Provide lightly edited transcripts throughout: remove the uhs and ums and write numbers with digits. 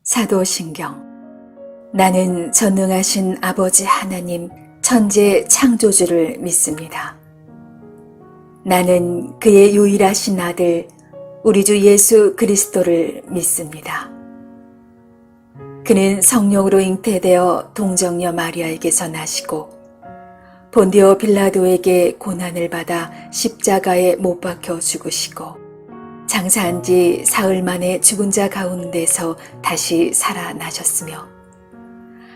사도신경. 나는 전능하신 아버지 하나님 천재 창조주를 믿습니다. 나는 그의 유일하신 아들 우리 주 예수 그리스도를 믿습니다. 그는 성령으로 잉태되어 동정녀 마리아에게서 나시고 본디오 빌라도에게 고난을 받아 십자가에 못 박혀 죽으시고 장사한 지 사흘 만에 죽은 자 가운데서 다시 살아나셨으며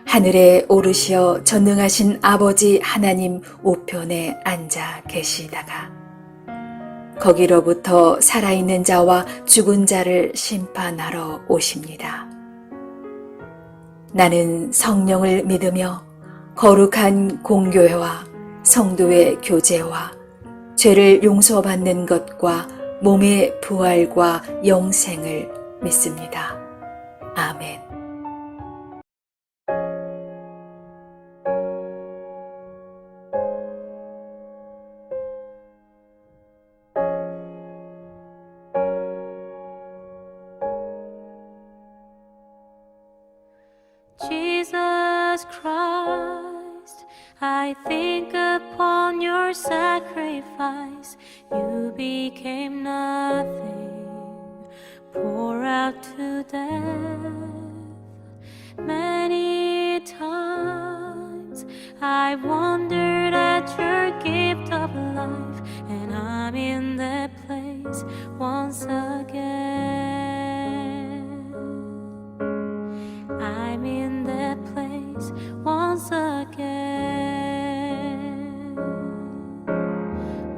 하늘에 오르시어 전능하신 아버지 하나님 우편에 앉아 계시다가 거기로부터 살아있는 자와 죽은 자를 심판하러 오십니다. 나는 성령을 믿으며 거룩한 공교회와 성도의 교제와 죄를 용서받는 것과 몸의 부활과 영생을 믿습니다. 아멘. Jesus Christ, I think upon your sacrifice. You became nothing, pour out to death. Many times I wondered at your gift of life, and I'm in that place once again. I'm in that place once again.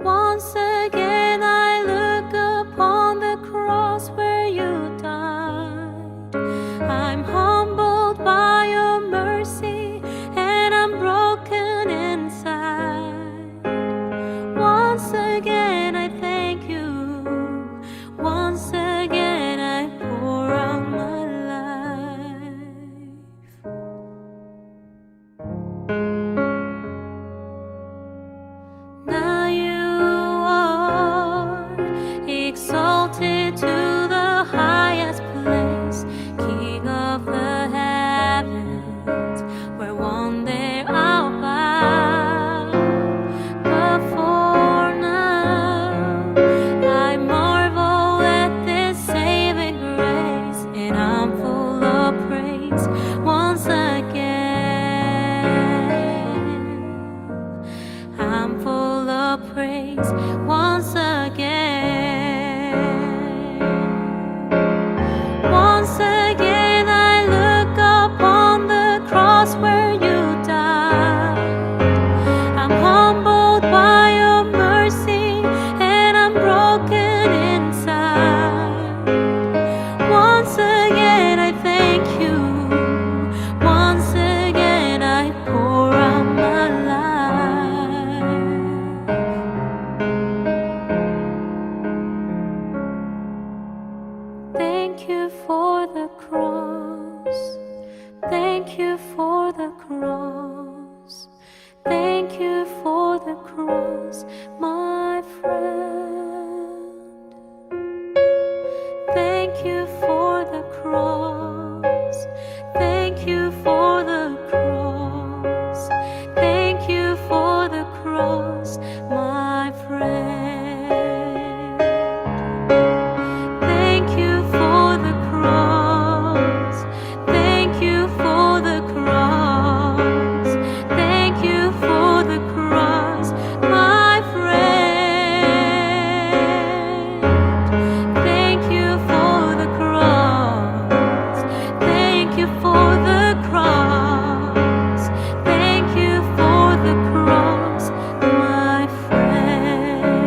Once again I look upon the cross where you died. I'm humbled by your mercy and I'm broken inside. Once again I thank you. Once again I pour out my life. Now you are exalted to the highest place, King of the heavens, where one day I'll bow. But for now, I marvel at this saving grace, and I'm full of praise once again. I'm full of praise once again. Once again I look upon the cross where you died. I'm humbled by your mercy and I'm broken inside. Once again I thank you. Once again I pour out my life. Thank you for the cross. Thank you for the cross. Thank you for the cross, my friend. Thank you for the cross. Thank you for the cross. Thank you for the cross, my friend. Thank you for the cross. Thank you for the cross. Thank you for the cross, my friend. Thank you for the cross. Thank you for the cross. Thank you for the cross, my friend.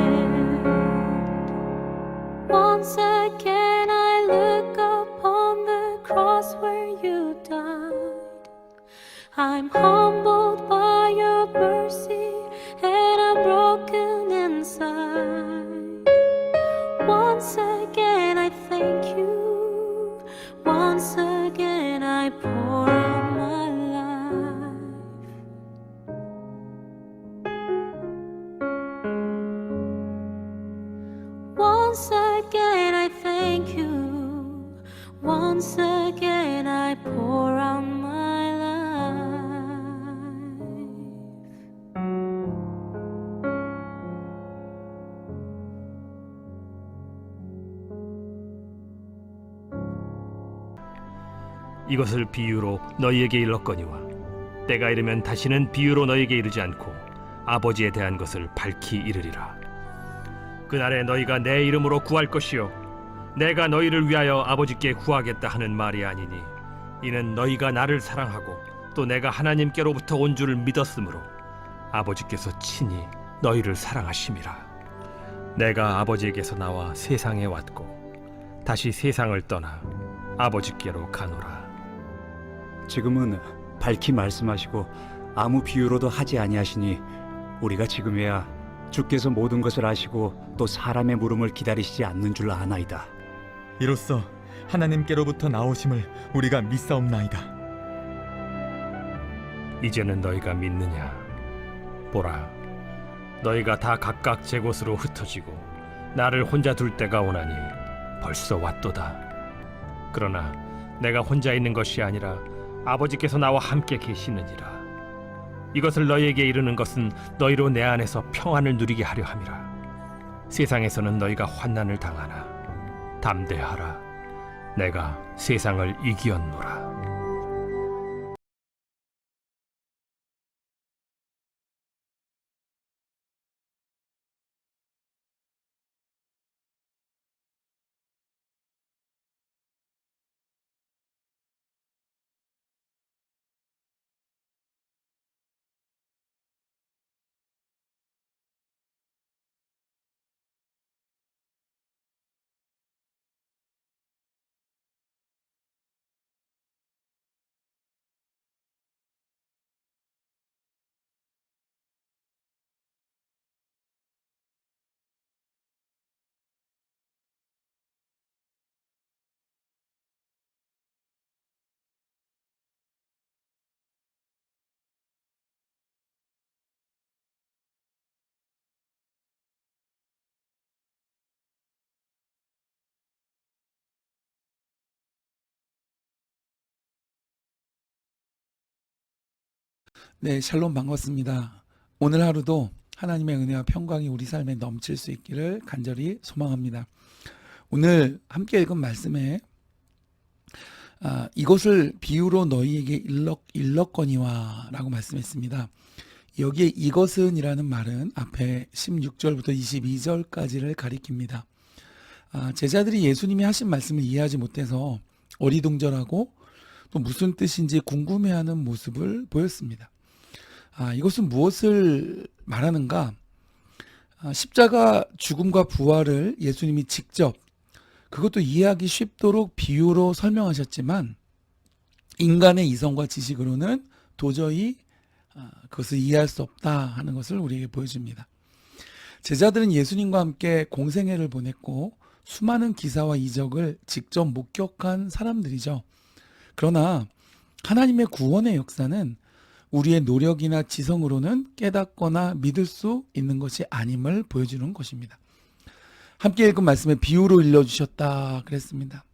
Once again I look upon the cross where you died. I'm humbled by your mercy and I'm broken inside. Once again I thank you. Once again I pour out my life. Once again I thank you. Once again I I pour out my life. 이것을 비유로 너희에게 일렀거니와 때가 이르면 다시는 비유로 너희에게 이르지 않고 아버지에 대한 것을 밝히 이르리라. 그날에 너희가 내 이름으로 구할 것이요 내가 너희를 위하여 아버지께 구하겠다 하는 말이 아니니 이는 너희가 나를 사랑하고 또 내가 하나님께로부터 온 줄을 믿었으므로 아버지께서 친히 너희를 사랑하심이라. 내가 아버지에게서 나와 세상에 왔고 다시 세상을 떠나 아버지께로 가노라. 지금은 밝히 말씀하시고 아무 비유로도 하지 아니하시니 우리가 지금에야 주께서 모든 것을 아시고 또 사람의 물음을 기다리시지 않는 줄 아나이다. 이로써 하나님께로부터 나오심을 우리가 믿사옵나이다. 이제는 너희가 믿느냐? 보라, 너희가 다 각각 제 곳으로 흩어지고 나를 혼자 둘 때가 오나니 벌써 왔도다. 그러나 내가 혼자 있는 것이 아니라 아버지께서 나와 함께 계시느니라. 이것을 너희에게 이르는 것은 너희로 내 안에서 평안을 누리게 하려 함이라. 세상에서는 너희가 환난을 당하나 담대하라. 내가 세상을 이기었노라. 네, 샬롬 반갑습니다. 오늘 하루도 하나님의 은혜와 평강이 우리 삶에 넘칠 수 있기를 간절히 소망합니다. 오늘 함께 읽은 말씀에 이것을 비유로 너희에게 일렀거니와 라고 말씀했습니다. 여기에 이것은 이라는 말은 앞에 16절부터 22절까지를 가리킵니다. 제자들이 예수님이 하신 말씀을 이해하지 못해서 어리둥절하고 또 무슨 뜻인지 궁금해하는 모습을 보였습니다. 이것은 무엇을 말하는가? 십자가 죽음과 부활을 예수님이 직접 그것도 이해하기 쉽도록 비유로 설명하셨지만 인간의 이성과 지식으로는 도저히 그것을 이해할 수 없다 하는 것을 우리에게 보여줍니다. 제자들은 예수님과 함께 공생애를 보냈고 수많은 기사와 이적을 직접 목격한 사람들이죠. 그러나 하나님의 구원의 역사는 우리의 노력이나 지성으로는 깨닫거나 믿을 수 있는 것이 아님을 보여주는 것입니다. 함께 읽은 말씀에 비유로 일러주셨다 그랬습니다.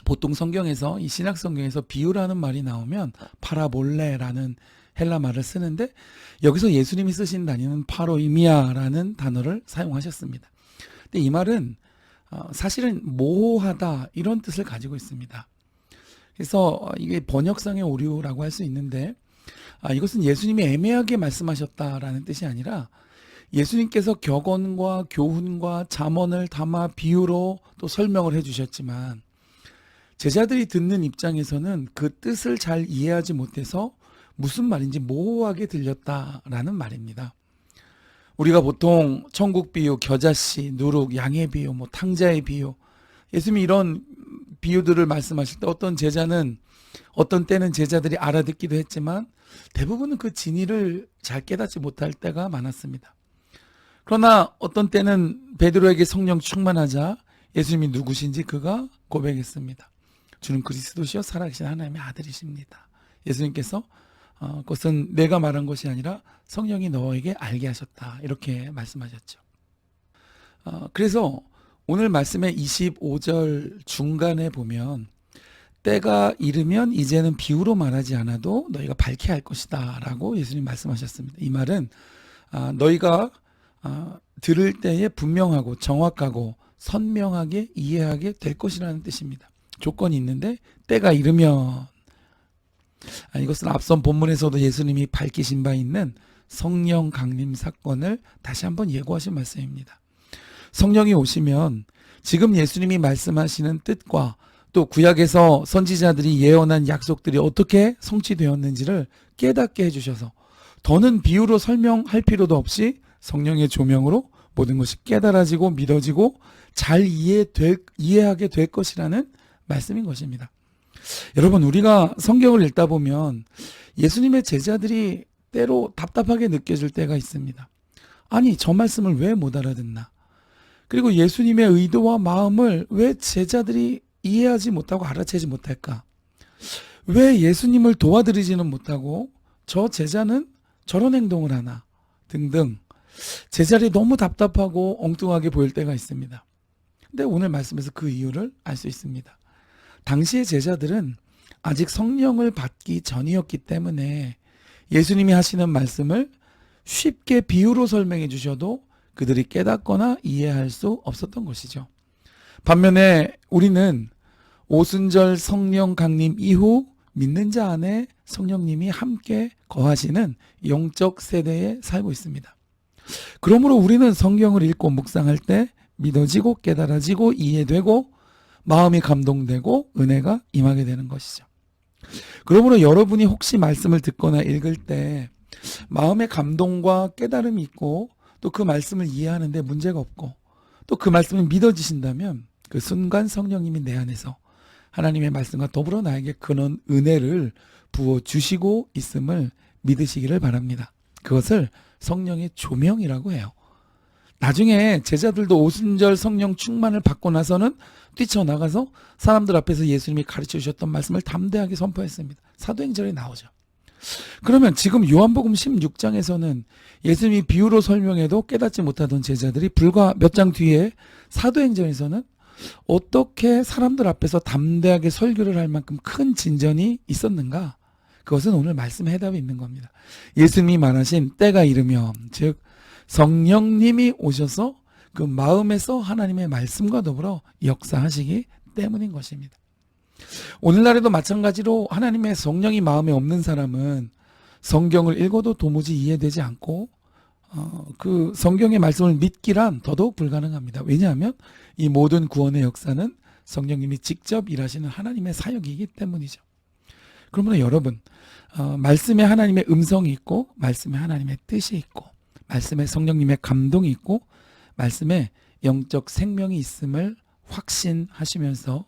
보통 성경에서 이 신약 성경에서 비유라는 말이 나오면 파라볼레라는 헬라 말을 쓰는데 여기서 예수님이 쓰신 단위는 파로이미아라는 단어를 사용하셨습니다. 근데 이 말은 사실은 모호하다 이런 뜻을 가지고 있습니다. 그래서 이게 번역상의 오류라고 할 수 있는데 이것은 예수님이 애매하게 말씀하셨다라는 뜻이 아니라 예수님께서 격언과 교훈과 잠언을 담아 비유로 또 설명을 해주셨지만 제자들이 듣는 입장에서는 그 뜻을 잘 이해하지 못해서 무슨 말인지 모호하게 들렸다라는 말입니다. 우리가 보통 천국 비유, 겨자씨, 누룩, 양의 비유, 탕자의 비유, 예수님이 이런 비유들을 말씀하실 때 어떤 때는 제자들이 알아듣기도 했지만 대부분은 그 진의를 잘 깨닫지 못할 때가 많았습니다. 그러나 어떤 때는 베드로에게 성령 충만하자 예수님이 누구신지 그가 고백했습니다. 주는 그리스도시요 살아계신 하나님의 아들이십니다. 예수님께서 그것은 내가 말한 것이 아니라 성령이 너에게 알게 하셨다 이렇게 말씀하셨죠. 그래서 오늘 말씀의 25절 중간에 보면 때가 이르면 이제는 비유로 말하지 않아도 너희가 밝게 할 것이다 라고 예수님 말씀하셨습니다. 이 말은 너희가 들을 때에 분명하고 정확하고 선명하게 이해하게 될 것이라는 뜻입니다. 조건이 있는데 때가 이르면, 이것은 앞선 본문에서도 예수님이 밝히신 바 있는 성령 강림 사건을 다시 한번 예고하신 말씀입니다. 성령이 오시면 지금 예수님이 말씀하시는 뜻과 또 구약에서 선지자들이 예언한 약속들이 어떻게 성취되었는지를 깨닫게 해주셔서 더는 비유로 설명할 필요도 없이 성령의 조명으로 모든 것이 깨달아지고 믿어지고 잘 이해하게 될 것이라는 말씀인 것입니다. 여러분, 우리가 성경을 읽다 보면 예수님의 제자들이 때로 답답하게 느껴질 때가 있습니다. 아니, 저 말씀을 왜 못 알아듣나? 그리고 예수님의 의도와 마음을 왜 제자들이 이해하지 못하고 알아채지 못할까? 왜 예수님을 도와드리지는 못하고 저 제자는 저런 행동을 하나? 등등 제자들이 너무 답답하고 엉뚱하게 보일 때가 있습니다. 근데 오늘 말씀에서 그 이유를 알 수 있습니다. 당시의 제자들은 아직 성령을 받기 전이었기 때문에 예수님이 하시는 말씀을 쉽게 비유로 설명해 주셔도 그들이 깨닫거나 이해할 수 없었던 것이죠. 반면에 우리는 오순절 성령 강림 이후 믿는 자 안에 성령님이 함께 거하시는 영적 세대에 살고 있습니다. 그러므로 우리는 성경을 읽고 묵상할 때 믿어지고 깨달아지고 이해되고 마음이 감동되고 은혜가 임하게 되는 것이죠. 그러므로 여러분이 혹시 말씀을 듣거나 읽을 때 마음의 감동과 깨달음이 있고 또 그 말씀을 이해하는데 문제가 없고 또 그 말씀이 믿어지신다면 그 순간 성령님이 내 안에서 하나님의 말씀과 더불어 나에게 그런 은혜를 부어주시고 있음을 믿으시기를 바랍니다. 그것을 성령의 조명이라고 해요. 나중에 제자들도 오순절 성령 충만을 받고 나서는 뛰쳐나가서 사람들 앞에서 예수님이 가르쳐 주셨던 말씀을 담대하게 선포했습니다. 사도행전에 나오죠. 그러면 지금 요한복음 16장에서는 예수님이 비유로 설명해도 깨닫지 못하던 제자들이 불과 몇 장 뒤에 사도행전에서는 어떻게 사람들 앞에서 담대하게 설교를 할 만큼 큰 진전이 있었는가? 그것은 오늘 말씀의 해답이 있는 겁니다. 예수님이 말하신 때가 이르면, 즉 성령님이 오셔서 그 마음에서 하나님의 말씀과 더불어 역사하시기 때문인 것입니다. 오늘날에도 마찬가지로 하나님의 성령이 마음에 없는 사람은 성경을 읽어도 도무지 이해되지 않고 그 성경의 말씀을 믿기란 더더욱 불가능합니다. 왜냐하면 이 모든 구원의 역사는 성령님이 직접 일하시는 하나님의 사역이기 때문이죠. 그러므로 여러분, 말씀에 하나님의 음성이 있고 말씀에 하나님의 뜻이 있고 말씀에 성령님의 감동이 있고 말씀에 영적 생명이 있음을 확신하시면서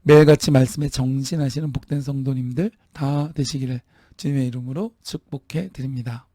매일같이 말씀에 정진하시는 복된 성도님들 다 되시기를 주님의 이름으로 축복해 드립니다.